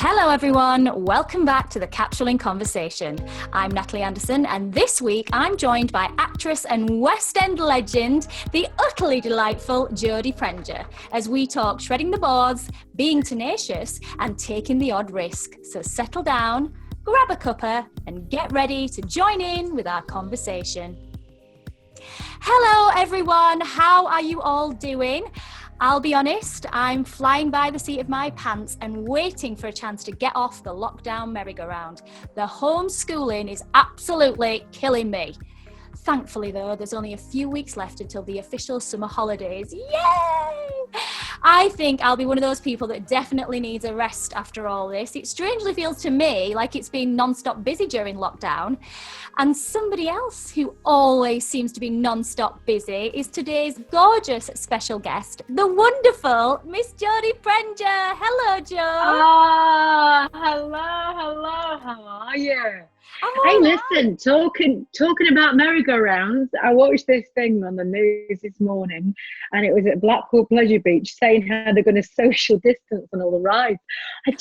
Hello everyone, welcome back to the Capsuling Conversation. I'm Natalie Anderson and this week I'm joined by actress and West End legend, the utterly delightful Jodie Prenger, as we talk shredding the boards, being tenacious and taking the odd risk. So settle down, grab a cuppa and get ready to join in with our conversation. Hello everyone, how are you all doing? I'll be honest, I'm flying by the seat of my pants and waiting for a chance to get off the lockdown merry-go-round. The homeschooling is absolutely killing me. Thankfully though, there's only a few weeks left until the official summer holidays. Yay! I think I'll be one of those people that definitely needs a rest after all this. It strangely feels to me like it's been non-stop busy during lockdown. And somebody else who always seems to be non-stop busy is today's gorgeous special guest, the wonderful Miss Jodie Prenger. Hello, Jo. Hello, how are you? Hey, listen, talking about merry-go-rounds, I watched this thing on the news this morning and it was at Blackpool Pleasure Beach saying how they're going to social distance on all the rides. I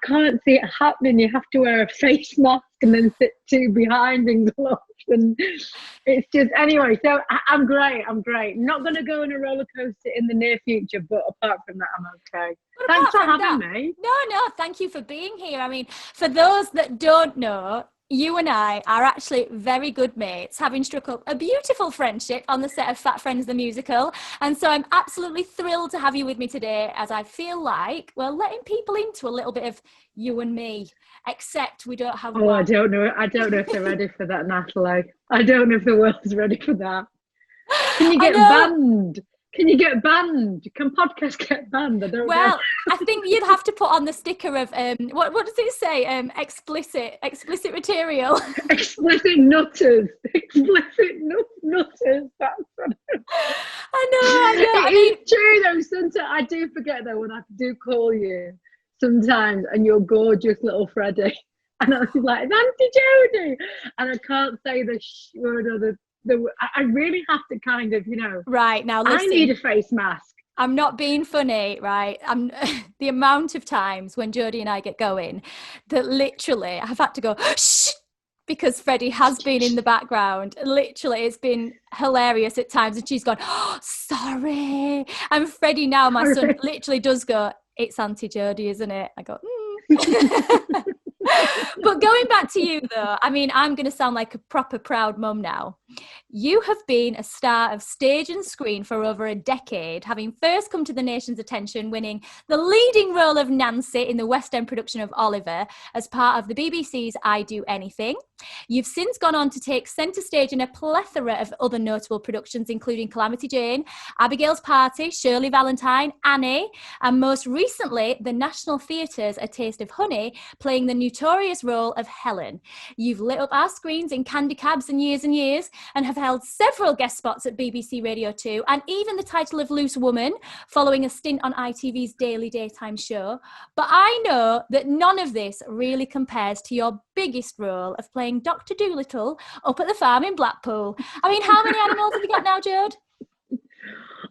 can't see it happening. You have to wear a face mask and then sit two behind and gloves, and it's just, anyway, so I'm great. Not going to go on a roller coaster in the near future, but apart from that, I'm okay. Thanks for having me. No, thank you for being here. I mean, for those that don't know, you and I are actually very good mates, having struck up a beautiful friendship on the set of Fat Friends the Musical. And so I'm absolutely thrilled to have you with me today, as I feel like we're letting people into a little bit of you and me, except we don't have one. I don't know if they're ready for that, Natalie. I don't know if the world's ready for that. Can you get banned? Can you get banned? Can podcasts get banned? I don't know. I think you'd have to put on the sticker of what does it say? Explicit material. Explicit nutters. Explicit nutters. That's what I know. It's true though. Sometimes I do forget though when I do call you sometimes, and you're gorgeous little Freddie, and I was like, it's Auntie Jodie, and I can't say the word or the. I really have to kind of, Right, now listen, I need a face mask. I'm not being funny, right? The amount of times when Jodie and I get going that literally I've had to go, shh, because Freddie has been in the background. Literally, it's been hilarious at times. And she's gone, oh, sorry. And Freddie now, my son, literally does go, it's Auntie Jodie, isn't it? I go, But going back to you though, I mean, I'm going to sound like a proper proud mum now. You have been a star of stage and screen for over a decade, having first come to the nation's attention winning the leading role of Nancy in the West End production of Oliver as part of the BBC's I Do Anything. You've since gone on to take centre stage in a plethora of other notable productions, including Calamity Jane, Abigail's Party, Shirley Valentine, Annie, and most recently, the National Theatre's A Taste of Honey, playing the notorious role of Helen. You've lit up our screens in Candy Cabs and years, and have held several guest spots at BBC Radio 2, and even the title of Loose Woman, following a stint on ITV's daily daytime show. But I know that none of this really compares to your biggest role of playing Dr. Dolittle up at the farm in Blackpool. I mean, how many animals have you got now, Jode?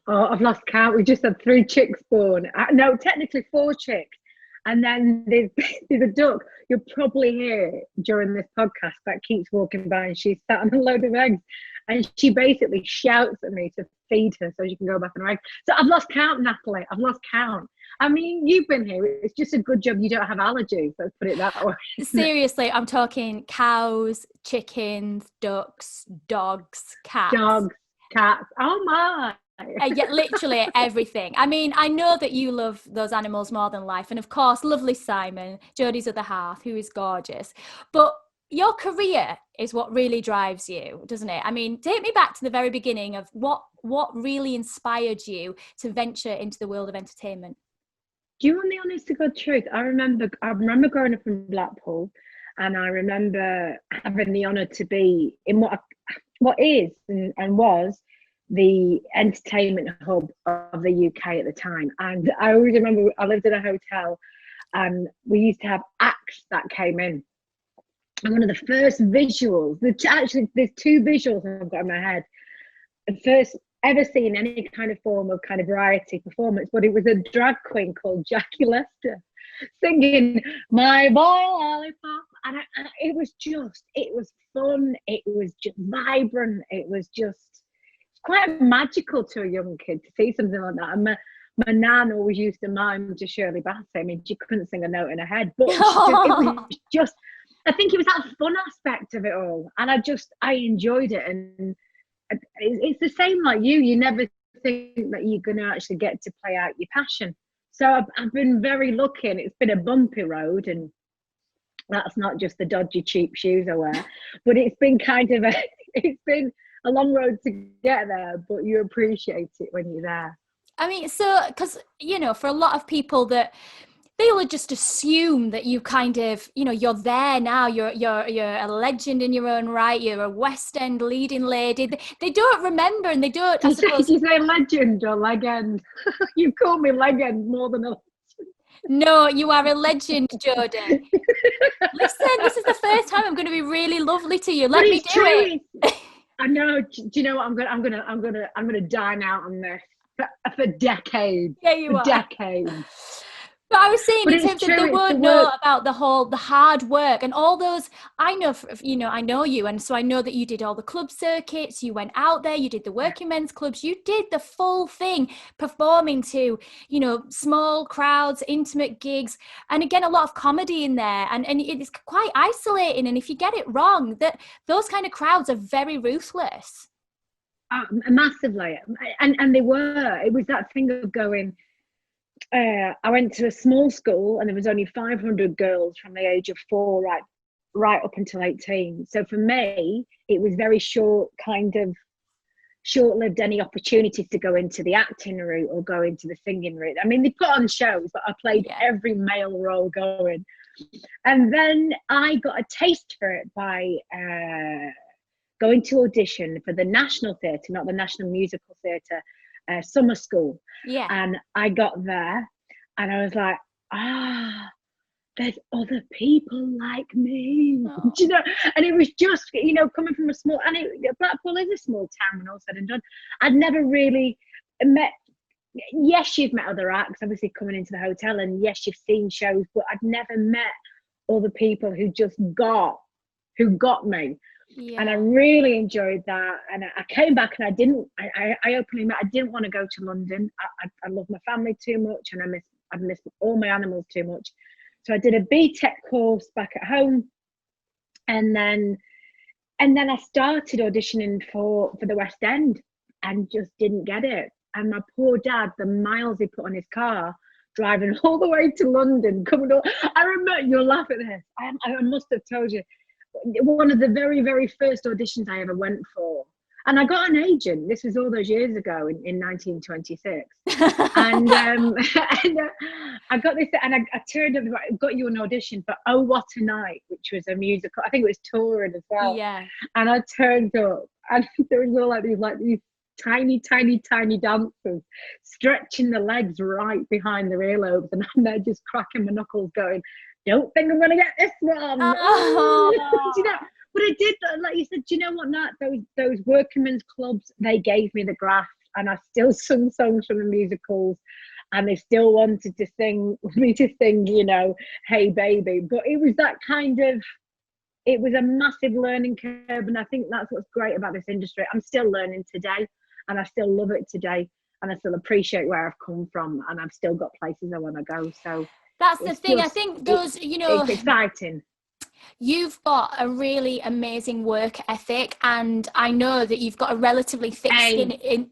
Oh, I've lost count. We just had 3 chicks born. No, technically 4 chicks. And then there's a duck you'll probably hear during this podcast that keeps walking by, and she's sat on a load of eggs. And she basically shouts at me to feed her so she can go back on her eggs. So I've lost count, Natalie. I've lost count. I mean, you've been here. It's just a good job you don't have allergies. Let's put it that way. Seriously, I'm talking cows, chickens, ducks, dogs, cats. Dogs, cats. Oh, my. Yeah, literally everything. I mean, I know that you love those animals more than life. And of course, lovely Simon, Jodie's other half, who is gorgeous. But your career is what really drives you, doesn't it? I mean, take me back to the very beginning of what really inspired you to venture into the world of entertainment. Do you want the honest to God truth? I remember growing up in Blackpool, and I remember having the honour to be in what is and was the entertainment hub of the UK at the time. And I always remember I lived in a hotel and we used to have acts that came in. And one of the first visuals, actually there's 2 visuals I've got in my head. The first ever seen any kind of form of kind of variety performance, but it was a drag queen called Jackie Lester. singing My Boy Lollipop. And it was fun. It was just vibrant. It was just quite magical to a young kid to see something like that. And my nan always used to mime to Shirley Bassey. I mean, she couldn't sing a note in her head, but it was just, I think it was that fun aspect of it all. And I enjoyed it. And it's the same like you never think that you're going to actually get to play out your passion. So I've been very lucky, and it's been a bumpy road, and that's not just the dodgy cheap shoes I wear, but it's been it's been a long road to get there, but you appreciate it when you're there. I mean, so, because, for a lot of people that they'll just assume that you kind of, you're there now, you're a legend in your own right, you're a West End leading lady. They don't remember, and they don't, I suppose. Did you say legend or legend? You call me legend more than a legend. No, you are a legend, Jodie. Listen, this is the first time I'm going to be really lovely to you. Let me do it. I know. Do you know what? I'm gonna dine out on this for decades. Yeah, you are. Decades. But I was saying, in terms of they won't know about the hard work and all those. I know, I know you, and so I know that you did all the club circuits. You went out there, you did the working men's clubs, you did the full thing, performing to, small crowds, intimate gigs, and again, a lot of comedy in there, and it's quite isolating. And if you get it wrong, those kind of crowds are very ruthless. Massively, and they were. It was that thing of going. I went to a small school, and there was only 500 girls from the age of 4 right up until 18. So for me, it was very short-lived any opportunities to go into the acting route or go into the singing route. I mean, they put on shows, but I played every male role going. And then I got a taste for it by going to audition for the National Theatre, not the National Musical Theatre, summer school. Yeah. And I got there, and I was like, there's other people like me. Oh. And it was just, coming from a small, and Blackpool is a small town when all said and done. I'd never really met, yes, you've met other acts, obviously coming into the hotel, and yes, you've seen shows, but I'd never met other people who got me. Yeah. And I really enjoyed that. And I came back, and I openly admit I didn't want to go to London. I love my family too much, and I miss all my animals too much. So I did a BTEC course back at home. And then I started auditioning for the West End and just didn't get it. And my poor dad, the miles he put on his car, driving all the way to London, I remember, you'll laugh at this. I must have told you. One of the very, very first auditions I ever went for. And I got an agent. This was all those years ago in 1926. and I got this, and I turned up, I got you an audition for Oh What a Night, which was a musical. I think it was touring as well. Yeah. And I turned up, and there was all these tiny, tiny, tiny dancers stretching the legs right behind the earlobes, and I'm there just cracking my knuckles going, don't think I'm going to get this one. Oh. But I did, like you said, do you know what, Nat? Those working men's clubs, they gave me the graft, and I still sung songs from the musicals, and they still wanted to sing, Hey Baby. But it was that it was a massive learning curve, and I think that's what's great about this industry. I'm still learning today, and I still love it today, and I still appreciate where I've come from, and I've still got places I want to go. So that's the thing. I think those, it's exciting. You've got a really amazing work ethic, and I know that you've got a relatively thick skin.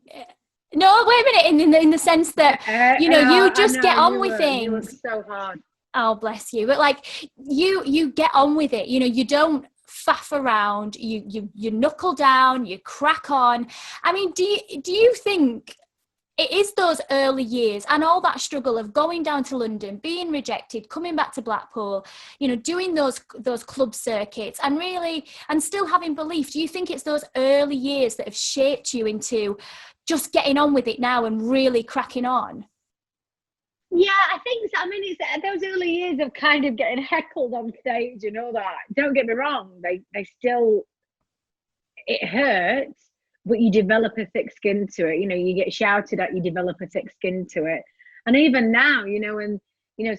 No, wait a minute. In the sense that you just get on with things. You work so hard. Oh, bless you. But you get on with it. You don't faff around. You knuckle down. You crack on. I mean, do you think it is those early years and all that struggle of going down to London, being rejected, coming back to Blackpool, doing those club circuits and still having belief? Do you think it's those early years that have shaped you into just getting on with it now and really cracking on? Yeah, I think so. I mean, it's those early years of kind of getting heckled on stage and all that. Don't get me wrong, they still, it hurts. But you develop a thick skin to it. You get shouted at, you develop a thick skin to it. And even now, when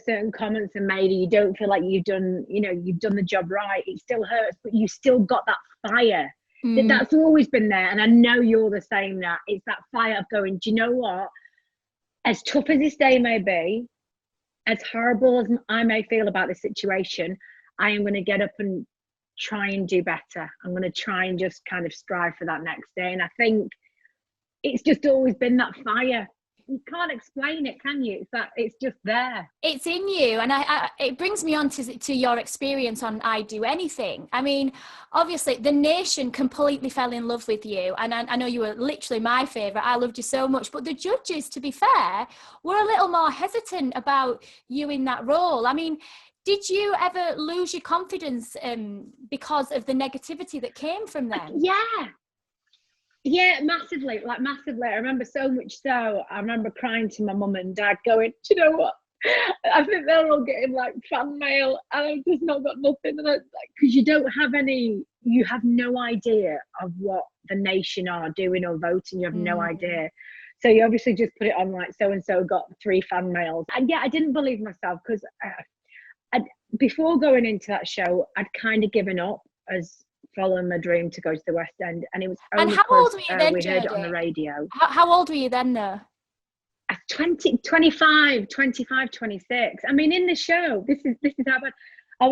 certain comments are made and you don't feel like you've done the job right, it still hurts, but you still got that fire. That's always been there. And I know you're the same now. It's that fire of going, do you know what? As tough as this day may be, as horrible as I may feel about this situation, I am going to get up and try and do better. I'm going to try and just kind of strive for that next day. And I think it's just always been that fire. You can't explain it, can you? It's just there. It's in you. And it brings me on to your experience on I Do Anything. I mean, obviously the nation completely fell in love with you. And I know you were literally my favourite. I loved you so much. But the judges, to be fair, were a little more hesitant about you in that role. I mean, did you ever lose your confidence because of the negativity that came from them? Yeah, massively. I remember so much so. I remember crying to my mum and dad going, do you know what? I think they're all getting like fan mail and I've just not got nothing. And because you don't have you have no idea of what the nation are doing or voting. You have no idea. So you obviously just put it on like so-and-so got 3 fan mails. And yeah, I didn't believe myself because before going into that show, I'd kind of given up as following my dream to go to the West End, and it was only because we heard it on the radio. How old were you then though? 25, 26. I mean, in the show, this is how bad I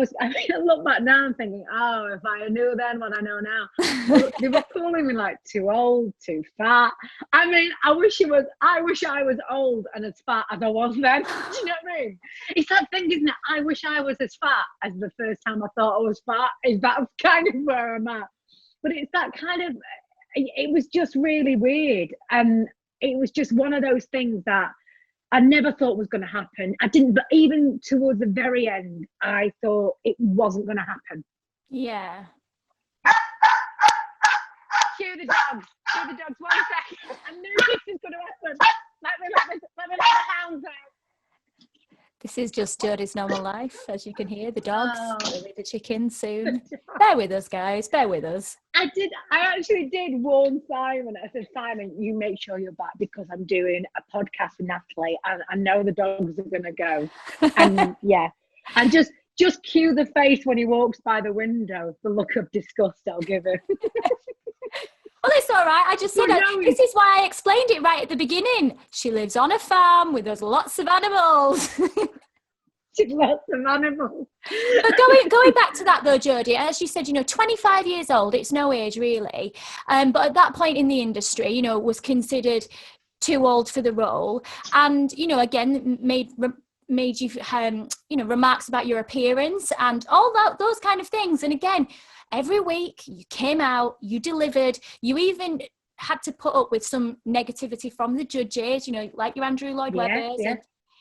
look back now and thinking, oh, if I knew then what I know now. They were calling me like too old, too fat. I mean, I wish I was old and as fat as I was then. Do you know what I mean? It's that thing, isn't it? I wish I was as fat as the first time I thought I was fat. That's kind of where I'm at. But it's that kind of, it was just really weird. And it was just one of those things that I never thought was going to happen. I didn't, but even towards the very end, I thought it wasn't going to happen. Yeah. Cue the dogs. 1 second. I knew this was going to happen. Let me let the hounds out. This is just Jodie's normal life, as you can hear. The dogs, maybe the chickens soon. Bear with us, guys. Bear with us. I actually did warn Simon. I said, Simon, you make sure you're back because I'm doing a podcast with Natalie and I know the dogs are going to go. And yeah. And just cue the face when he walks by the window, the look of disgust I'll give him. Well, it's all right. I just said this is why I explained it right at the beginning. She lives on a farm with us lots of animals. Lots of animals. But going back to that though, Jodie, as you said, 25 years old, it's no age really. But at that point in the industry, was considered too old for the role. And, again, made you, remarks about your appearance and all those kind of things. And again, every week you came out, you delivered, you even had to put up with some negativity from the judges, like your Andrew Lloyd Webbers. Yeah.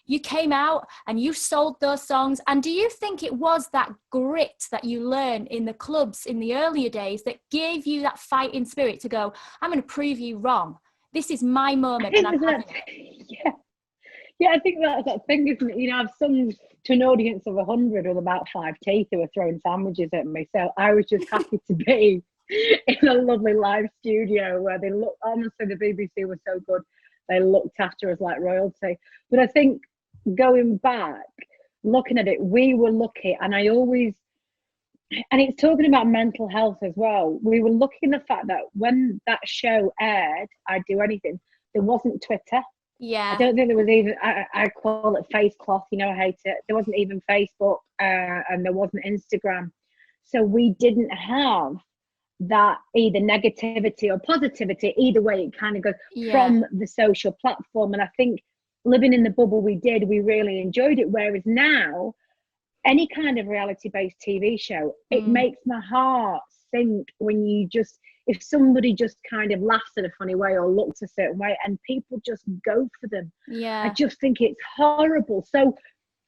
You came out and you sold those songs. And do you think it was that grit that you learned in the clubs in the earlier days that gave you that fighting spirit to go, I'm going to prove you wrong. This is my moment. And I'm having it. Yeah, I think that's that thing, isn't it? I've sung to an audience of 100 with about 5 teeth who were throwing sandwiches at me. So I was just happy to be in a lovely live studio where they look, honestly, the BBC was so good. They looked after us like royalty. But I think going back, looking at it, we were lucky. And and it's talking about mental health as well. We were lucky in the fact that when that show aired, I'd Do Anything, there wasn't Twitter. Yeah. I don't think there was even, I call it face cloth, I hate it. There wasn't even Facebook and there wasn't Instagram. So we didn't have that either negativity or positivity, either way it kind of goes from the social platform. And I think living in the bubble we really enjoyed it. Whereas now, any kind of reality-based TV show, it makes my heart sink when if somebody just kind of laughs in a funny way or looks a certain way and people just go for them. Yeah. I just think it's horrible. So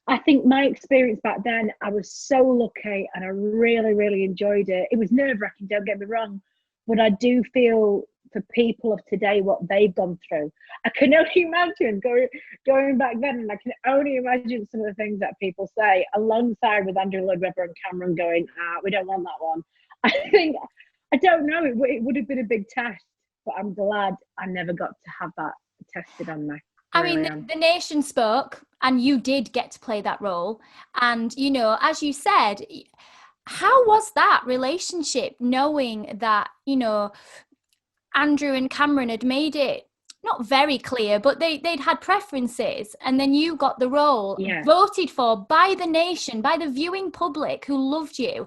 I think my experience back then, I was so lucky and I really, really enjoyed it. It was nerve-wracking, don't get me wrong, but I do feel for people of today what they've gone through. I can only imagine going back then, and I can only imagine some of the things that people say alongside with Andrew Lloyd Webber and Cameron going, we don't want that one. I don't know, it would have been a big test, but I'm glad I never got to have that tested on me. I mean, the nation spoke and you did get to play that role. And, you know, as you said, how was that relationship, knowing that, you know, Andrew and Cameron had made it not very clear, but they'd had preferences, and then you got the role, voted for by the nation, by the viewing public who loved you.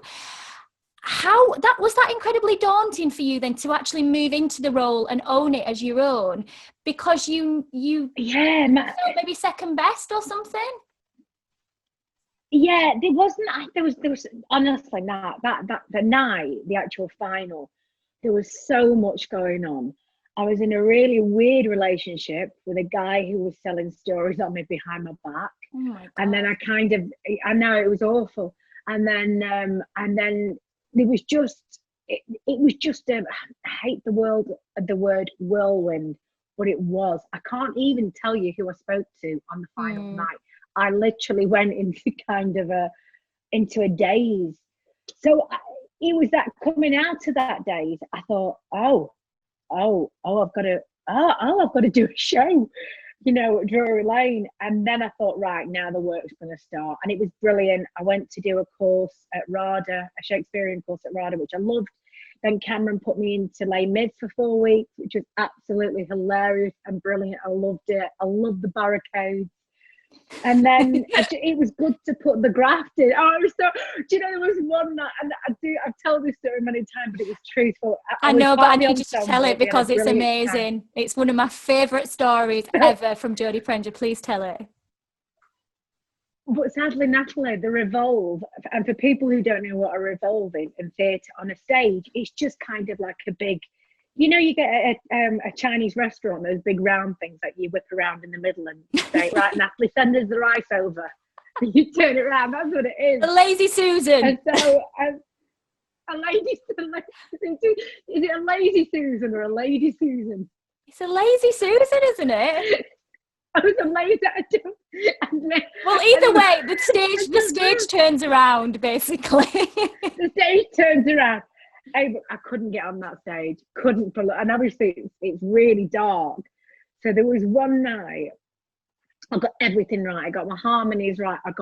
How that was that incredibly daunting for you then to actually move into the role and own it as your own, because you felt maybe second best or something? Yeah, there was honestly that the night, the actual final, there was so much going on. I was in a really weird relationship with a guy who was selling stories on me behind my back. Oh my God. And then I know it was awful. And then it was just, I hate the word whirlwind, but it was. I can't even tell you who I spoke to on the final night. I literally went into a daze. So it was that coming out of that daze. I thought, I've got to do a show, you know, at Drury Lane. And then I thought, right, now the work's going to start. And it was brilliant. I went to do a course at RADA, a Shakespearean course at RADA, which I loved. Then Cameron put me into Les Mis for 4 weeks, which was absolutely hilarious and brilliant. I loved it. I loved the barricades. And then it was good to put the graft in. Oh, it was so. Do you know, there was one night, and I've told this story many times, but it was truthful. I know, but I need you to tell it because it's amazing. It's one of my favourite stories ever from Jodie Prenger. Please tell it. But sadly, Natalie, the revolve, and for people who don't know what a revolve is in theatre on a stage, it's just kind of like a big. You know, you get a Chinese restaurant, those big round things that you whip around in the middle and say, right, Natalie, send us the rice over. And you turn it around. That's what it is. A lazy Susan. And so, a lady, is it a lazy Susan or a lady Susan? It's a lazy Susan, isn't it? I was amazed. Well, either way, the stage turns around, basically. The stage turns around. I couldn't get on that stage, and obviously it's really dark. So there was one night I got everything right. I got my harmonies right. I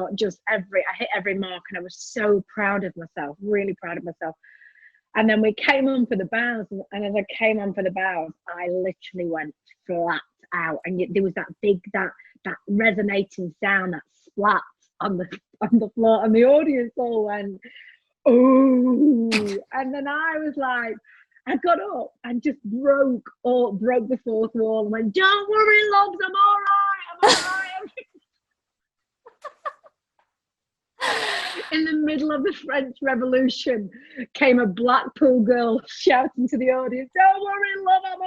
hit every mark, and I was so proud of myself, really proud of myself. And then we came on for the bows, and as I came on for the bows, I literally went flat out, and there was that resonating sound, that splat on the floor, and the audience all went, oh, and then I was like, I got up and just broke the fourth wall and went, don't worry, loves, I'm all right. In the middle of the French Revolution came a Blackpool girl shouting to the audience, don't worry, love, I'm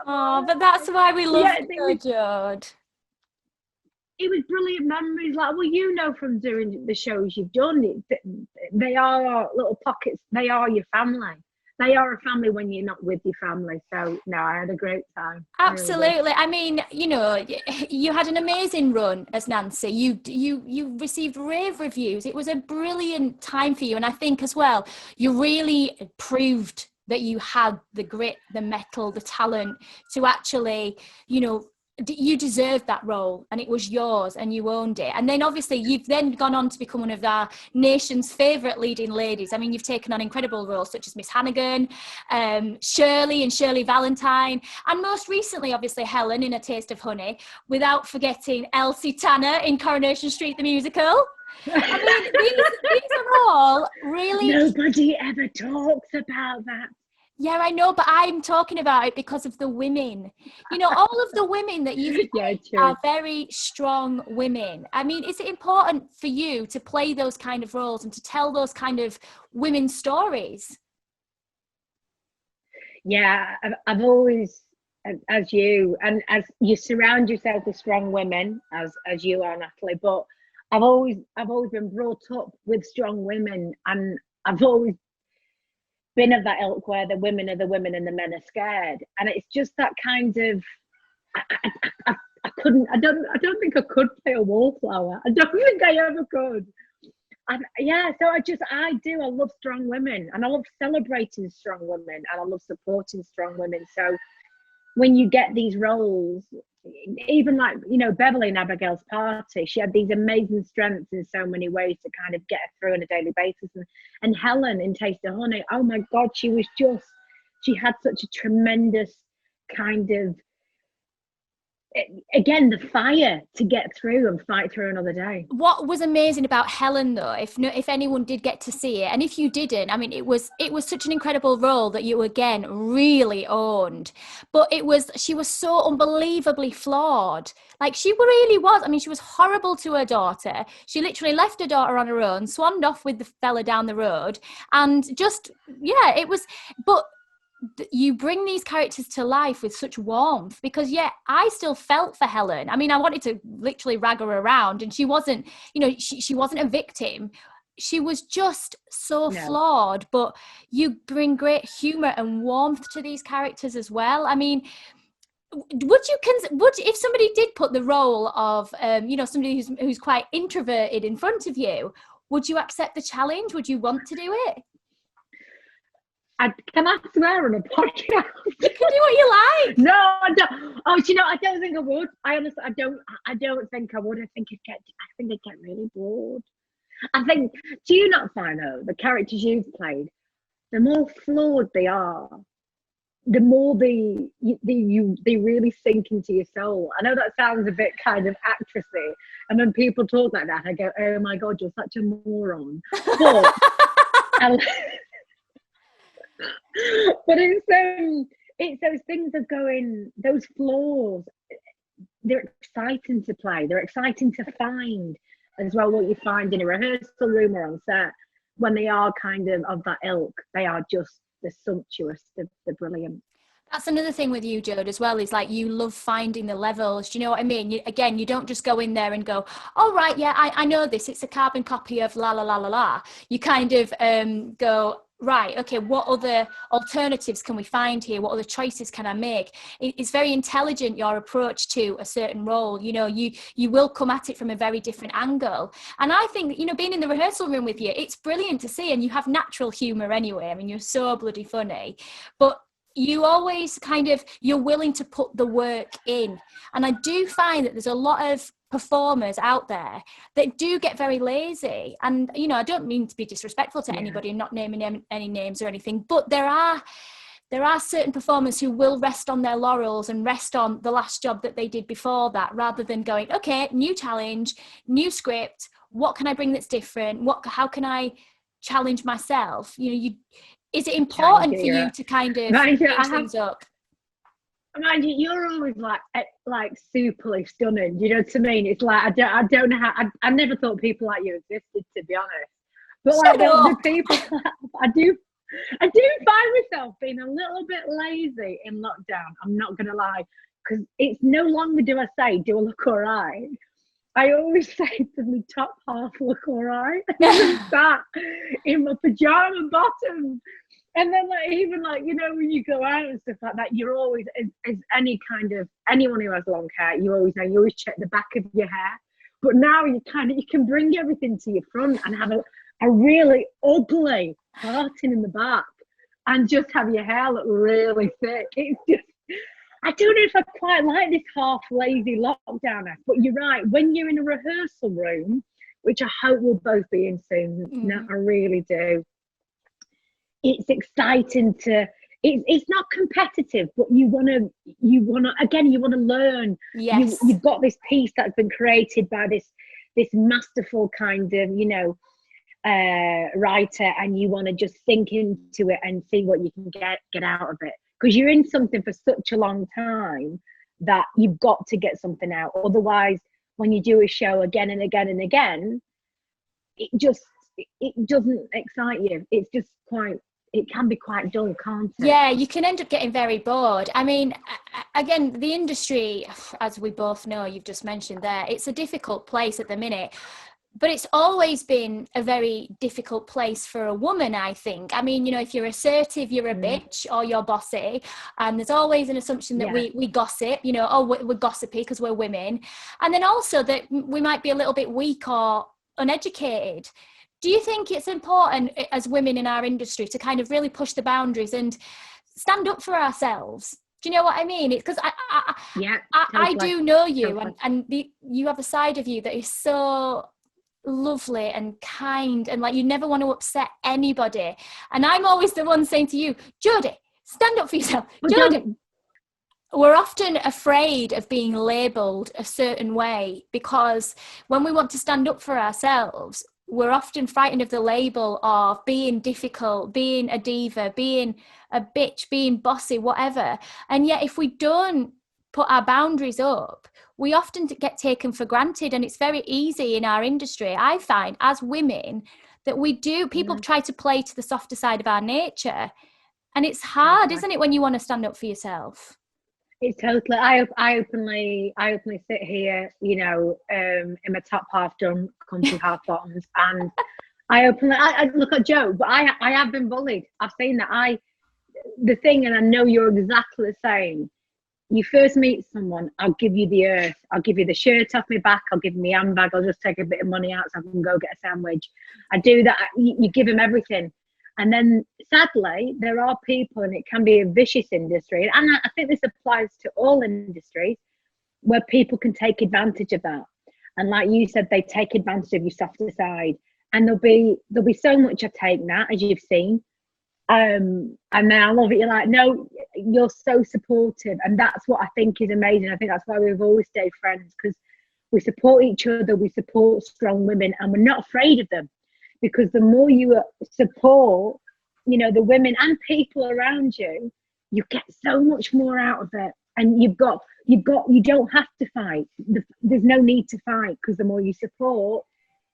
all right. But that's why we love you, Jode. It was brilliant memories. Like, well, you know, from doing the shows you've done, they are little pockets. They are your family. They are a family when you're not with your family. So, no, I had a great time. Absolutely. Really. I mean, you know, you had an amazing run as Nancy. You received rave reviews. It was a brilliant time for you. And I think as well, you really proved that you had the grit, the mettle, the talent to actually, you know, you deserved that role, and it was yours, and you owned it. And then obviously you've then gone on to become one of our nation's favourite leading ladies. I mean, you've taken on incredible roles such as Miss Hannigan, Shirley Valentine, and most recently obviously Helen in A Taste of Honey, without forgetting Elsie Tanner in Coronation Street the musical. I mean, these are all really... Nobody ever talks about that. Yeah, I know, but I'm talking about it because of the women. You know, all of the women that you've played are very strong women. I mean, is it important for you to play those kind of roles and to tell those kind of women's stories? Yeah, I've always, as you surround yourself with strong women, as you are, Natalie, but I've always been brought up with strong women, and I've always been of that ilk where the women are the women and the men are scared. And it's just that kind of, I don't think I could play a wallflower. I don't think I ever could. And so I love strong women, and I love celebrating strong women, and I love supporting strong women. So when you get these roles, even like, you know, Beverly in Abigail's Party, she had these amazing strengths in so many ways to kind of get her through on a daily basis. And Helen in Taste of Honey, oh my God, she had such a tremendous kind of, again, the fire to get through and fight through another day. What was amazing about Helen, though, if anyone did get to see it, and if you didn't, I mean, it was such an incredible role that you again really owned. But she was so unbelievably flawed. Like, she really was. I mean, she was horrible to her daughter. She literally left her daughter on her own, swanned off with the fella down the road, and just, yeah, it was. But you bring these characters to life with such warmth, because I still felt for Helen. I mean, I wanted to literally rag her around, and she wasn't, you know, she wasn't a victim. She was just so flawed, but you bring great humor and warmth to these characters as well. I mean, would if somebody did put the role of you know, somebody who's quite introverted in front of you, would you accept the challenge? Would you want to do it? Can I swear on a podcast? You can do what you like. No, I don't. Oh, do you know, I don't think I would. I honestly, I don't think I would. I think I'd get really bored. I think, do you not find, though, the characters you've played, the more flawed they are, the more they really sink into your soul. I know that sounds a bit kind of actressy, and when people talk like that, I go, oh my God, you're such a moron. But but it's those things that go in, those flaws, they're exciting to play, they're exciting to find as well. What you find in a rehearsal room or on set, when they are kind of that ilk, they are just the sumptuous, the brilliant. That's another thing with you, Jode, as well, is like you love finding the levels. Do you know what I mean? You don't just go in there and go, oh, right, yeah, I know this. It's a carbon copy of la, la, la, la, la. You kind of go, right, okay, what other alternatives can we find here? What other choices can I make? It's very intelligent, your approach to a certain role. You know, you will come at it from a very different angle. And I think, you know, being in the rehearsal room with you, it's brilliant to see. And you have natural humour anyway. I mean, you're so bloody funny. But you always you're willing to put the work in. And I do find that there's a lot of performers out there that do get very lazy. And, you know, I don't mean to be disrespectful to anybody and not naming any names or anything, but there are certain performers who will rest on their laurels and rest on the last job that they did before that, rather than going, okay, new challenge, new script, what can I bring that's different? How can I challenge myself? You know, is it important for you to kind of change things up? Mind you, you're always like superly stunning. You know what I mean? It's like I don't know how. I never thought people like you existed, to be honest. But like the people, I do find myself being a little bit lazy in lockdown. I'm not gonna lie, because it's no longer do I look alright. I always say to the top half, look alright. That in my pajama bottoms. And then you know, when you go out and stuff like that, you're always, as anyone who has long hair, you always check the back of your hair. But now you can bring everything to your front and have a really ugly parting in the back and just have your hair look really thick. It's just, I don't know if I quite like this half lazy lockdown act, but you're right. When you're in a rehearsal room, which I hope we'll both be in soon, no, I really do. It's exciting it's not competitive, but you want to learn. Yes. You've got this piece that's been created by this masterful kind of, you know, writer, and you want to just sink into it and see what you can get out of it, because you're in something for such a long time that you've got to get something out. Otherwise, when you do a show again and again and again, it doesn't excite you. It's just it can be quite dull, can't it? Yeah, you can end up getting very bored. I mean, again, the industry, as we both know, you've just mentioned there, it's a difficult place at the minute. But it's always been a very difficult place for a woman, I think. I mean, you know, if you're assertive, you're a bitch or you're bossy. And there's always an assumption that we gossip, you know, we're gossipy because we're women. And then also that we might be a little bit weak or uneducated. Do you think it's important as women in our industry to kind of really push the boundaries and stand up for ourselves? Do you know what I mean? It's because Yeah, I totally. do know you, Totally. and you have a side of you that is so lovely and kind, and like you never want to upset anybody. And I'm always the one saying to you, Jodie, stand up for yourself. But Jodie, we're often afraid of being labelled a certain way, because when we want to stand up for ourselves, we're often frightened of the label of being difficult, being a diva, being a bitch, being bossy, whatever. And yet if we don't put our boundaries up, we often get taken for granted. And it's very easy in our industry, I find, as women, that people try to play to the softer side of our nature. And it's hard, isn't it, when you want to stand up for yourself? It's totally. I openly sit here, you know, in my top half done, comfy half bottoms, and I look at Joe, but I have been bullied. I've seen that. The thing, and I know you're exactly the same. You first meet someone, I'll give you the earth, I'll give you the shirt off my back, I'll give them the handbag, I'll just take a bit of money out so I can go get a sandwich. I do that. You give them everything. And then sadly, there are people, and it can be a vicious industry. And I think this applies to all industries, where people can take advantage of that. And like you said, they take advantage of your softer side. And there'll be so much of taking that, as you've seen. And then I love it. You're like, no, you're so supportive. And that's what I think is amazing. I think that's why we've always stayed friends, because we support each other, we support strong women, and we're not afraid of them. Because the more you support, you know, the women and people around you, you get so much more out of it. And you don't have to fight. There's no need to fight, because the more you support,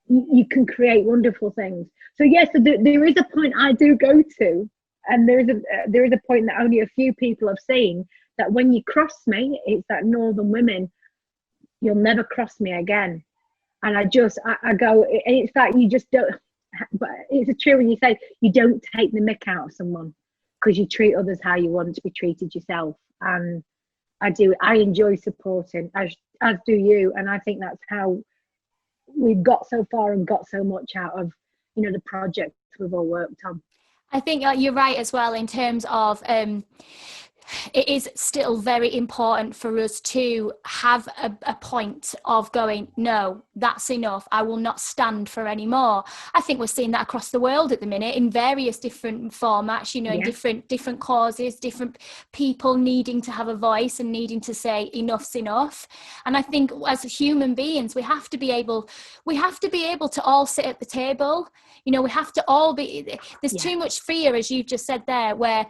you can create wonderful things. So yes, there is a point I do go to, and there is a point that only a few people have seen, that when you cross me, it's that northern women, you'll never cross me again. And I go, it's like you just don't. But it's true when you say you don't take the mick out of someone, because you treat others how you want to be treated yourself. And I enjoy supporting, as do you. And I think that's how we've got so far and got so much out of, you know, the projects we've all worked on. I think you're right as well, in terms of it is still very important for us to have a point of going, no, that's enough. I will not stand for any more. I think we're seeing that across the world at the minute in various different formats, you know, in different causes, different people needing to have a voice and needing to say enough's enough. And I think as human beings, we have to be able to all sit at the table. You know, we have to all be, there's too much fear, as you just said there, where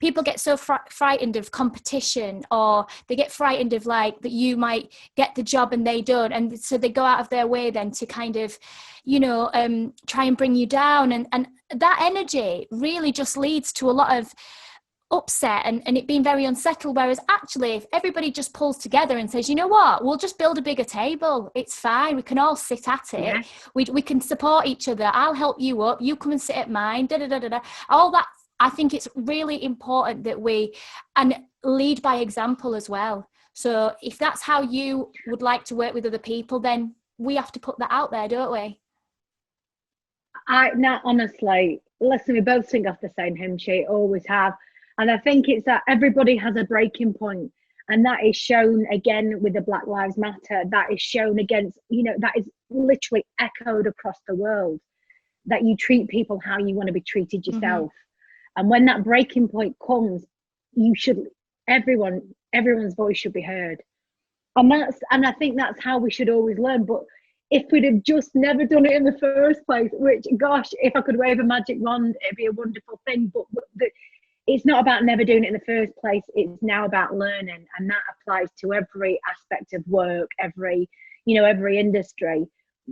people get so frightened of competition, or they get frightened of like that you might get the job and they don't, and so they go out of their way then to kind of, you know, try and bring you down, and that energy really just leads to a lot of upset and it being very unsettled. Whereas actually, if everybody just pulls together and says, you know what, we'll just build a bigger table, it's fine, we can all sit at it, we can support each other, I'll help you up, you come and sit at mine, all that. I think it's really important that we lead by example as well. So if that's how you would like to work with other people, then we have to put that out there, don't we? Now, honestly, listen, we both sing off the same hymn sheet, always have. And I think it's that everybody has a breaking point. And that is shown again with the Black Lives Matter. That is shown against, you know, that is literally echoed across the world, that you treat people how you want to be treated yourself. And when that breaking point comes, everyone's voice should be heard. And I think that's how we should always learn. But if we'd have just never done it in the first place, which, gosh, if I could wave a magic wand, it'd be a wonderful thing. But it's not about never doing it in the first place. It's now about learning. And that applies to every aspect of work, every industry.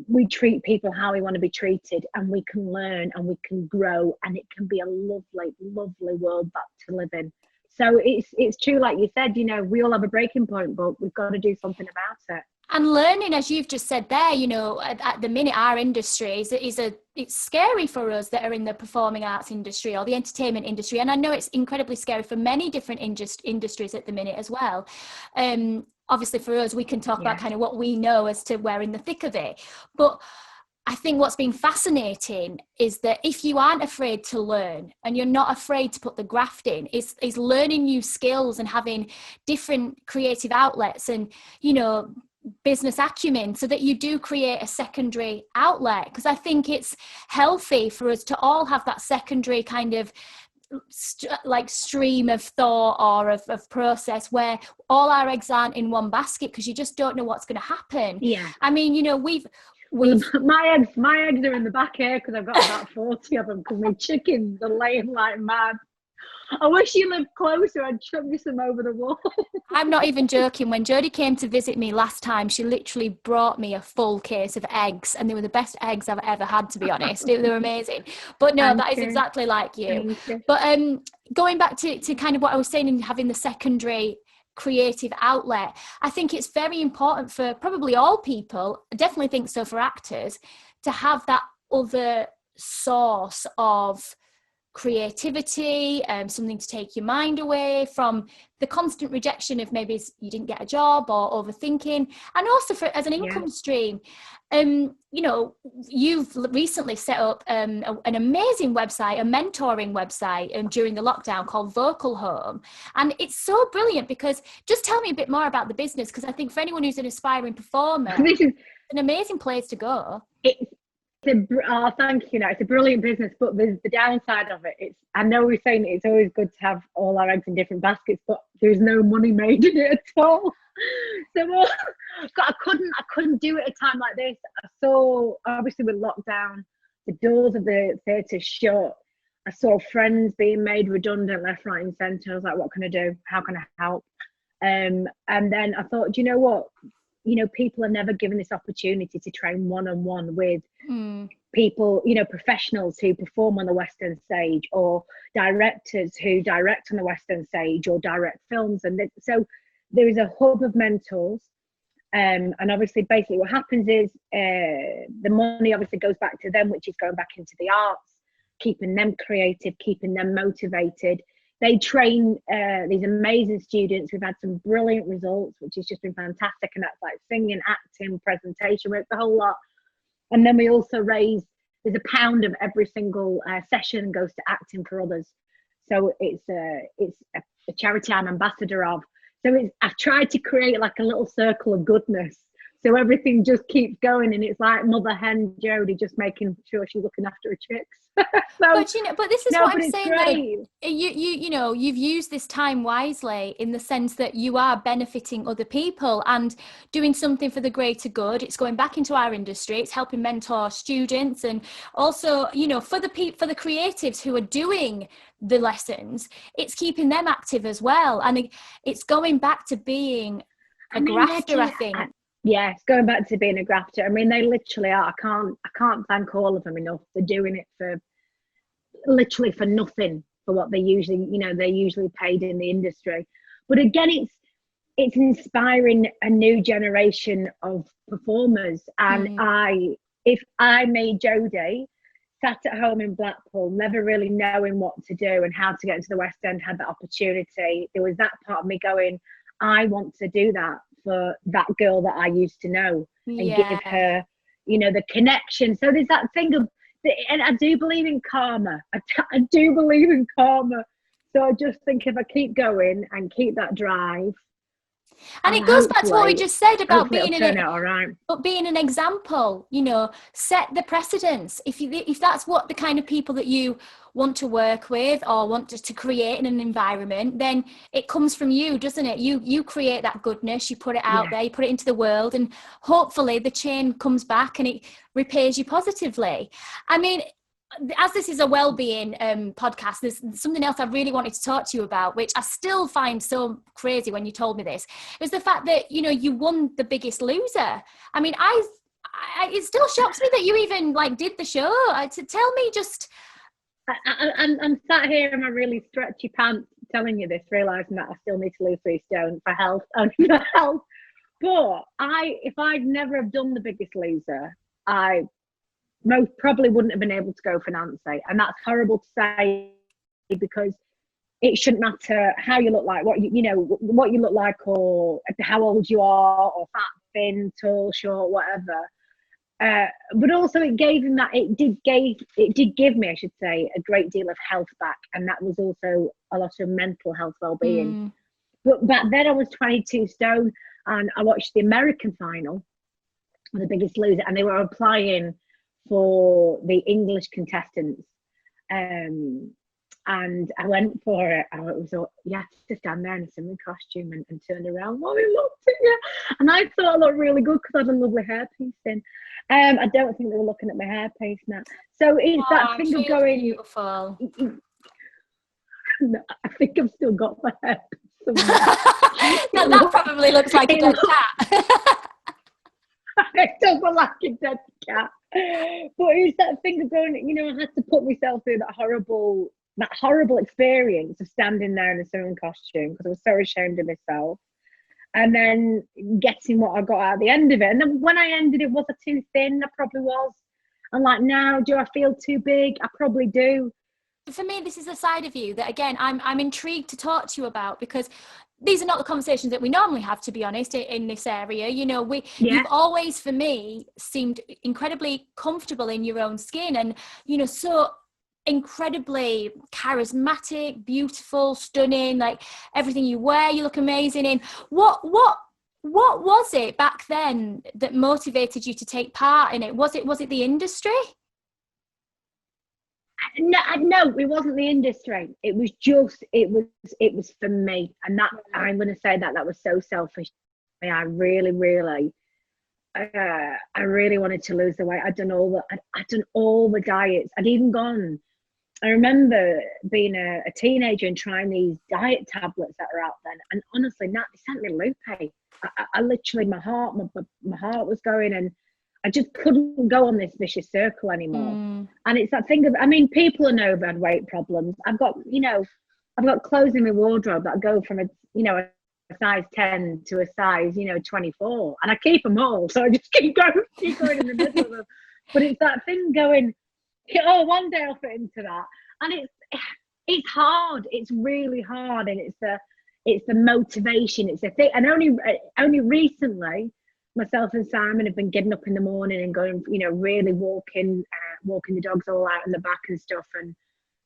We treat people how we want to be treated, and we can learn and we can grow, and it can be a lovely, lovely world back to live in. So it's true, like you said, you know, we all have a breaking point, but we've got to do something about it. And learning, as you've just said there, you know, at the minute, our industry it's scary for us that are in the performing arts industry or the entertainment industry. And I know it's incredibly scary for many different industries at the minute as well. Obviously for us, we can talk about kind of what we know as to we're in the thick of it. But I think what's been fascinating is that if you aren't afraid to learn and you're not afraid to put the graft in, is learning new skills and having different creative outlets and, business acumen, so that you do create a secondary outlet. Because I think it's healthy for us to all have that secondary kind of stream of thought or of process where all our eggs aren't in one basket, because you just don't know what's going to happen. Yeah. I mean, we've my eggs are in the back here because I've got about 40 of them, because my chickens are laying like mad. I wish you lived closer. I'd chuck you some over the wall. I'm not even joking. When Jodie came to visit me last time, she literally brought me a full case of eggs, and they were the best eggs I've ever had, to be honest. They were amazing. But no, that is exactly like you. But going back to kind of what I was saying, in having the secondary creative outlet, I think it's very important for probably all people, I definitely think so for actors, to have that other source of creativity, something to take your mind away from the constant rejection of maybe you didn't get a job or overthinking, and also as an income stream. You've recently set up an amazing website, a mentoring website during the lockdown called Vocal Home, and it's so brilliant. Because just tell me a bit more about the business, because I think for anyone who's an aspiring performer, it's an amazing place to go. Thank you. It's a brilliant business, but there's the downside of it. I know we're saying it's always good to have all our eggs in different baskets, but there's no money made in it at all. So I couldn't do it at a time like this. I saw, obviously with lockdown, the doors of the theatre shut. I saw friends being made redundant left, right, and centre. I was like, what can I do? How can I help? And then I thought, do you know what? People are never given this opportunity to train one-on-one with people, professionals who perform on the West End stage, or directors who direct on the West End stage or direct films. And so there is a hub of mentors. And obviously, basically what happens is the money obviously goes back to them, which is going back into the arts, keeping them creative, keeping them motivated. They train these amazing students. We've had some brilliant results, which has just been fantastic. And that's like singing, acting, presentation work, the whole lot. And then we also raise, there's £1 of every single session goes to acting for others. So it's a charity I'm ambassador of. So I've tried to create like a little circle of goodness. So everything just keeps going, and it's like mother hen Jodie just making sure she's looking after her chicks. But this is what I'm saying. You've used this time wisely, in the sense that you are benefiting other people and doing something for the greater good. It's going back into our industry. It's helping mentor students, and also, for the creatives who are doing the lessons, it's keeping them active as well. And it's going back to being a grafter, I think. Yeah, it's going back to being a grafter. I mean, they literally are. I can't thank all of them enough. They're doing it for literally for nothing, for what they usually, they're usually paid in the industry. But again, it's inspiring a new generation of performers. And if I made Jodie, sat at home in Blackpool, never really knowing what to do and how to get into the West End, had that opportunity, there was that part of me going, I want to do that for that girl that I used to know, and give her, the connection. So there's that thing of, and I do believe in karma. I do believe in karma. So I just think if I keep going and keep that drive. And it goes back to what we just said about being an example, set the precedence. If that's what the kind of people that you want to work with or want to create in an environment, then it comes from you, doesn't it? You create that goodness, you put it out there, you put it into the world, and hopefully the chain comes back and it repays you positively. I mean, as this is a well-being podcast, there's something else I really wanted to talk to you about, which I still find so crazy when you told me this. It was the fact that, you won The Biggest Loser. I mean, it still shocks me that you even did the show. Tell me just... I'm sat here in my really stretchy pants telling you this, realising that I still need to lose 3 stone for health. But if I'd never have done The Biggest Loser, I most probably wouldn't have been able to go for Nancy. And that's horrible to say, because it shouldn't matter how you look like, what you look like, or how old you are, or fat, thin, tall, short, whatever. but also it gave him that, it did give me, I should say, a great deal of health back, and that was also a lot of mental health well-being. But back then I was 22 stone, and I watched the American final, The Biggest Loser, and they were applying for the English contestants, and I went for it. I was all, you have to stand there in a swimming costume and turn around while he looked at you. And I thought I looked really good because I had a lovely hairpiece in. I don't think they were looking at my hairpiece now. So it's that thing of going. Beautiful. No, I think I've still got my hairpiece. Now that probably looks like a dead cat. It does look like a dead cat. But it's that thing of going, you know, I had to put myself through that horrible experience of standing there in a swimming costume because I was so ashamed of myself, and then getting what I got out at the end of it. And then when I ended it, was I too thin? I probably was. I'm like, now, do I feel too big? I probably do. For me, this is a side of you that, again, I'm intrigued to talk to you about, because these are not the conversations that we normally have, to be honest, in this area. You know, you've always, for me, seemed incredibly comfortable in your own skin, and, you know, so incredibly charismatic, beautiful, stunning, like everything you wear, you look amazing in. What was it back then that motivated you to take part in it? Was it the industry? No, it wasn't the industry. It was for me, and that I'm going to say that was so selfish. I really wanted to lose the weight. I'd done all the diets. I'd even gone. I remember being a teenager and trying these diet tablets that are out then. And honestly, Nat, they sent me loopy. I literally, my heart was going, and I just couldn't go on this vicious circle anymore. And it's that thing of, I mean, people know I've had weight problems. I've got clothes in my wardrobe that go from a size 10 to a size, 24, and I keep them all. So I just keep going in the middle of them. But it's that thing going, oh, one day I'll fit into that. And it's hard. It's really hard. And it's the motivation. It's the thing. And only recently, myself and Simon have been getting up in the morning and going, really walking the dogs all out in the back and stuff, and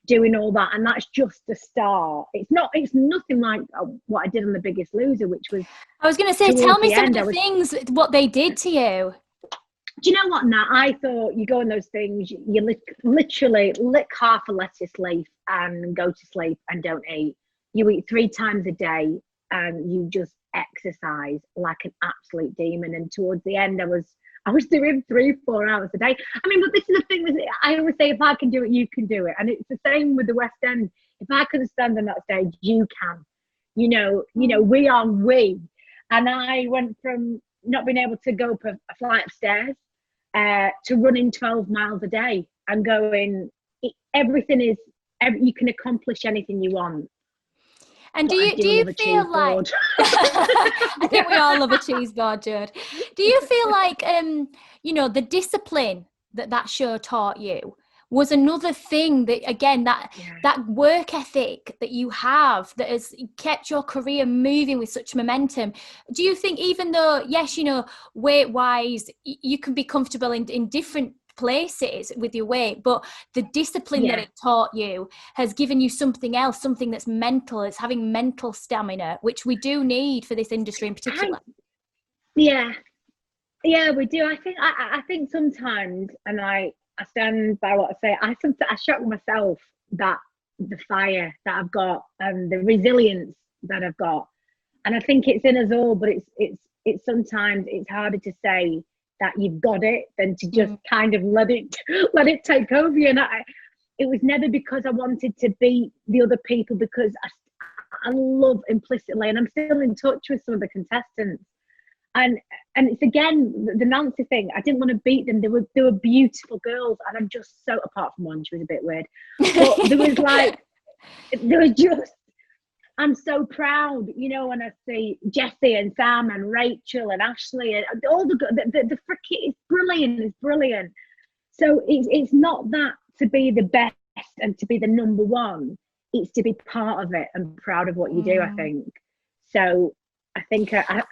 doing all that. And that's just the start. It's nothing like what I did on The Biggest Loser, which was, I was going to say, tell me some of the things, what they did to you. Do you know what, Nat? I thought you go on those things, you literally lick half a lettuce leaf and go to sleep and don't eat. You eat 3 times a day and you just exercise like an absolute demon. And towards the end, I was doing 3-4 hours a day. I mean, but this is the thing. I always say, if I can do it, you can do it. And it's the same with the West End. If I couldn't stand on that stage, you can. We are we. And I went from not being able to go up a flight of stairs to running 12 miles a day and going, you can accomplish anything you want. And do you feel like, I think we all love a cheese board, Jude. Do you feel like, the discipline that show taught you was another thing that, again, that work ethic that you have that has kept your career moving with such momentum? Do you think, even though, yes, weight wise, you can be comfortable in different places with your weight, but the discipline that it taught you has given you something else, something that's mental. It's having mental stamina, which we do need for this industry in particular. Yeah, we do. I think sometimes, and I stand by what I say, I shock myself that the fire that I've got and the resilience that I've got, and I think it's in us all, but it's sometimes it's harder to say that you've got it than to just kind of let it take over you. And it was never because I wanted to beat the other people, because I love implicitly, and I'm still in touch with some of the contestants. And it's, again, the Nancy thing. I didn't want to beat them. They were beautiful girls, and I'm just so, apart from one, she was a bit weird. But there was just, I'm so proud, when I see Jessie and Sam and Rachel and Ashley and all the frickin', it's brilliant. So it's not that to be the best and to be the number one. It's to be part of it and proud of what you do, I think. So I think I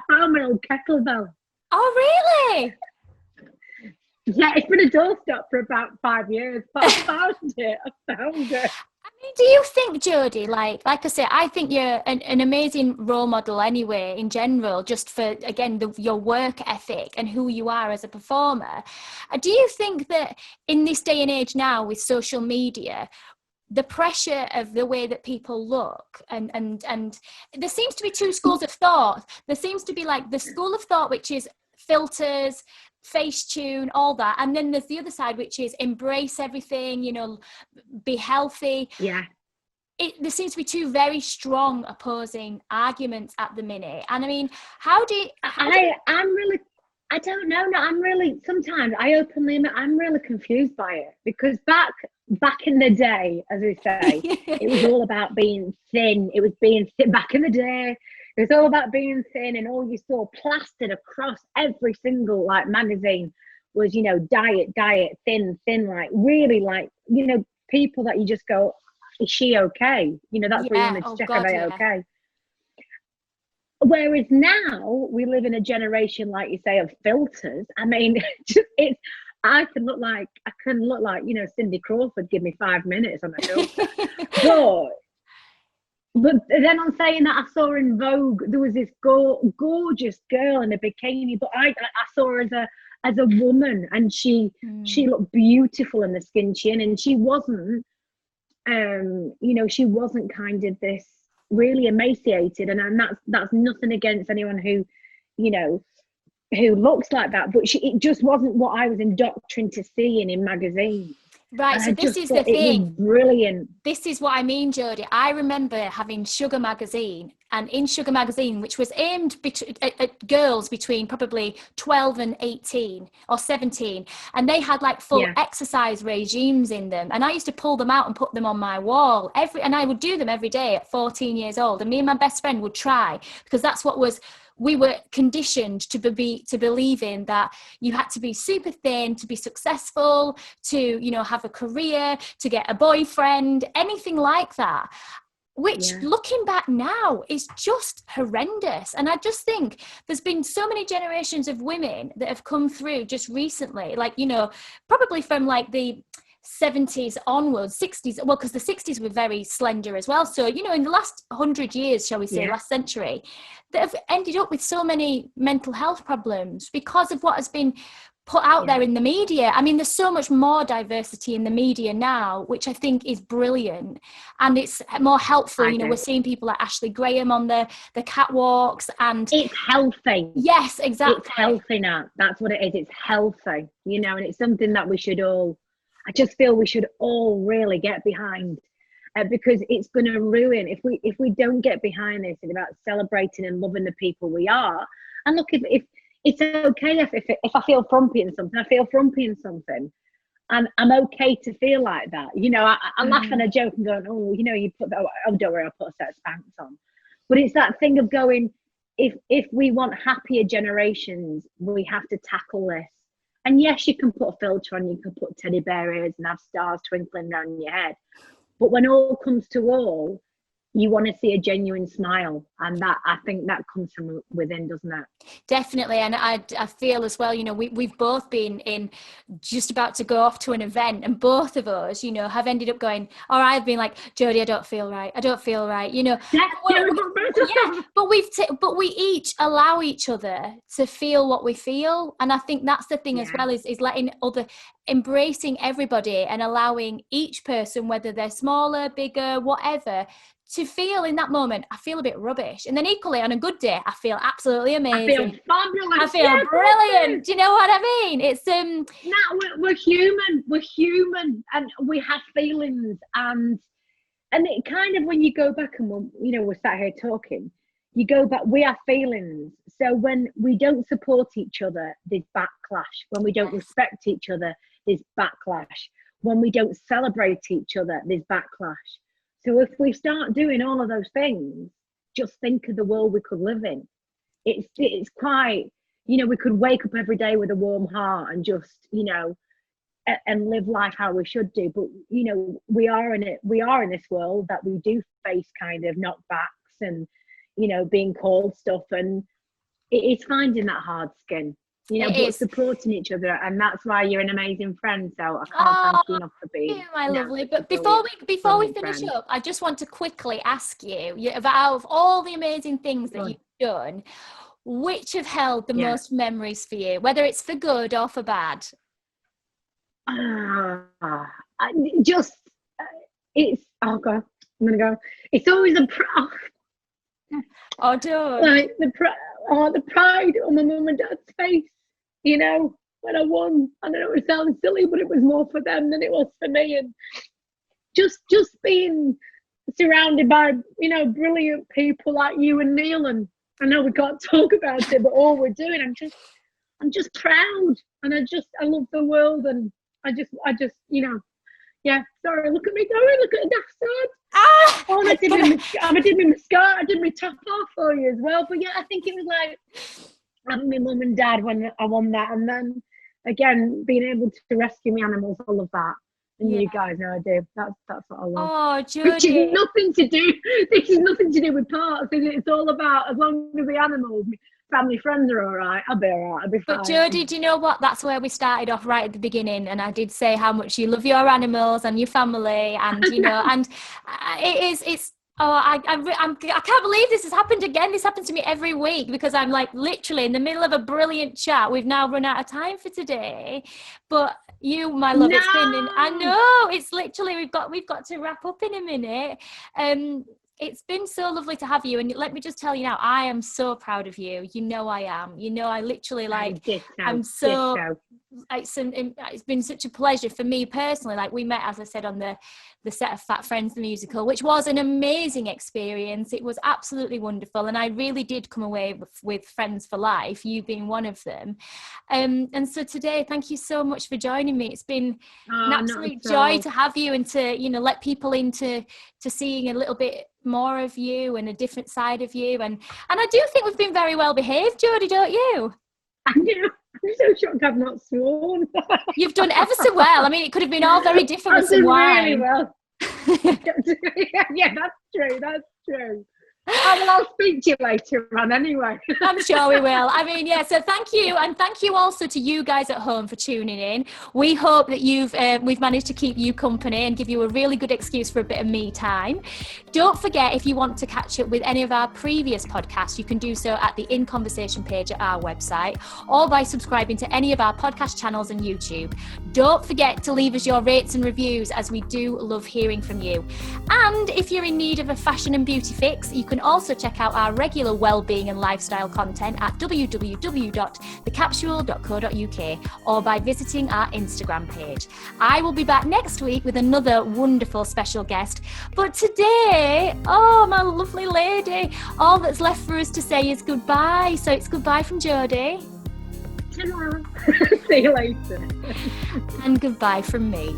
found my old kettlebell. Oh, really? Yeah, it's been a doorstop for about 5 years, but I found it. I mean, do you think, Jodie, like I say, I think you're an amazing role model anyway, in general, just for, again, your work ethic and who you are as a performer. Do you think that in this day and age now with social media, the pressure of the way that people look and there seems to be two schools of thought. There seems to be like the school of thought, which is filters, Facetune, all that, and then there's the other side, which is embrace everything, be healthy. Yeah. There seems to be two very strong opposing arguments at the minute. And I mean, I'm really, I don't know. No, I'm really, sometimes I'm really confused by it, because back in the day, as we say, it was all about being thin. It was being thin back in the day. It was all about being thin, and all you saw plastered across every single like magazine was, diet, thin, like really like, people that you just go, is she okay? That's where you want to check if they're okay. Whereas now we live in a generation, like you say, of filters. I mean, I can look like, Cindy Crawford, give me 5 minutes on a filter. But then on saying that, I saw in Vogue, there was this gorgeous girl in a bikini, but I saw her as a woman, and she looked beautiful in the skin chin, and she wasn't, she wasn't kind of this really emaciated, and that's nothing against anyone who looks like that, but it just wasn't what I was indoctrinated to seeing in magazines. Right, so this is the thing. Brilliant. This is what I mean, Jodie. I remember having Sugar magazine, and in Sugar magazine, which was aimed at girls between probably 12 and 18 or 17, and they had like full exercise regimes in them, and I used to pull them out and put them on my wall and I would do them every day at 14 years old, and me and my best friend would try, because that's what we were conditioned to believe in, that you had to be super thin to be successful, to, have a career, to get a boyfriend, anything like that. Which, looking back now, is just horrendous. And I just think there's been so many generations of women that have come through just recently, like, probably from like the 70s onwards, 60s, well, because the 60s were very slender as well. So, in the last 100 years, shall we say, last century, that have ended up with so many mental health problems because of what has been put out there in the media. I mean, there's so much more diversity in the media now, which I think is brilliant. And it's more helpful. We're seeing people like Ashley Graham on the catwalks, and it's healthy. Yes, exactly. It's healthy now. That's what it is. It's healthy, and it's something that we should all, I just feel we should all really get behind, because it's going to ruin, if we don't get behind this, and about celebrating and loving the people we are. And look, if it's okay if I feel frumpy in something, I feel frumpy in something, and I'm okay to feel like that. I laugh and I joke and go, oh, you put that, oh, don't worry, I'll put a set of Spanx on. But it's that thing of going, if we want happier generations, we have to tackle this. And yes, you can put a filter on, you can put teddy bear ears and have stars twinkling around your head. But when all comes to all, you want to see a genuine smile. And that, I think that comes from within, doesn't it? Definitely. And I feel as well, we've both been in just about to go off to an event, and both of us, have ended up going, or I've been like, Jodie, I don't feel right. But we each allow each other to feel what we feel. And I think that's the thing as well, is letting embracing everybody and allowing each person, whether they're smaller, bigger, whatever, to feel in that moment, I feel a bit rubbish. And then equally on a good day, I feel absolutely amazing. I feel fabulous. I feel brilliant. Do you know what I mean? It's we're human, and we have feelings, and it kind of, when you go back and we're sat here talking, you go back, we have feelings. So when we don't support each other, there's backlash. When we don't respect each other, there's backlash. When we don't celebrate each other, there's backlash. So if we start doing all of those things, just think of the world we could live in. It's quite, we could wake up every day with a warm heart and just, and live life how we should do. But, we are in this world that we do face kind of knockbacks and, being called stuff, and it's finding that hard skin. but supporting each other, and that's why you're an amazing friend. So I can't thank you enough for being. My lovely. But before we finish up, I just want to quickly ask you about all the amazing things that you've done, which have held the most memories for you, whether it's for good or for bad. It's I'm gonna go. It's always a like the pride on my mum and dad's face. When I won. I know it sounds silly, but it was more for them than it was for me. And just being surrounded by brilliant people like you and Neil. And I know we can't talk about it, but all we're doing, I'm just proud, and I love the world, and I just sorry, look at me going, look at the daft side. I did my mascara, I did my top off for you as well. But I think it was like having my mum and dad when I won that, and then again being able to rescue my animals, all of that. And you guys know I do. That's what I love. Oh, Jodie. Which is nothing to do. This is nothing to do with parts. It's all about, as long as the animals, family, friends are all right, I'll be all right. I'll be fine. But Jodie, do you know what? That's where we started off right at the beginning, and I did say how much you love your animals and your family, and and it's. Oh, I can't believe this has happened again. This happens to me every week because I'm like literally in the middle of a brilliant chat. We've now run out of time for today, but you, my love, it's been. I know it's literally we've got to wrap up in a minute. It's been so lovely to have you, and let me just tell you now, I am so proud of you. I am. I literally I'm so. It's been such a pleasure for me personally. Like, we met, as I said, on the set of Fat Friends the musical, which was an amazing experience. It was absolutely wonderful, and I really did come away with friends for life, you being one of them. And so today, thank you so much for joining me. It's been an absolute joy to have you, and to let people into seeing a little bit more of you and a different side of you. And I do think we've been very well behaved, Jodie, don't you? I do. I'm so shocked I've not sworn. You've done ever so well. I mean, it could have been all very different with some wine. Really well. Yeah, that's true. I'll speak to you later on anyway. I'm sure we will. I mean, so thank you. And thank you also to you guys at home for tuning in. We hope that we've managed to keep you company and give you a really good excuse for a bit of me time. Don't forget, if you want to catch up with any of our previous podcasts, you can do so at the In Conversation page at our website, or by subscribing to any of our podcast channels on YouTube. Don't forget to leave us your rates and reviews, as we do love hearing from you. And if you're in need of a fashion and beauty fix, you can also check out our regular well-being and lifestyle content at www.thecapsule.co.uk, or by visiting our Instagram page. I will be back next week with another wonderful special guest, but today, my lovely lady, all that's left for us to say is goodbye. So it's goodbye from Jodie. See you later. And goodbye from me.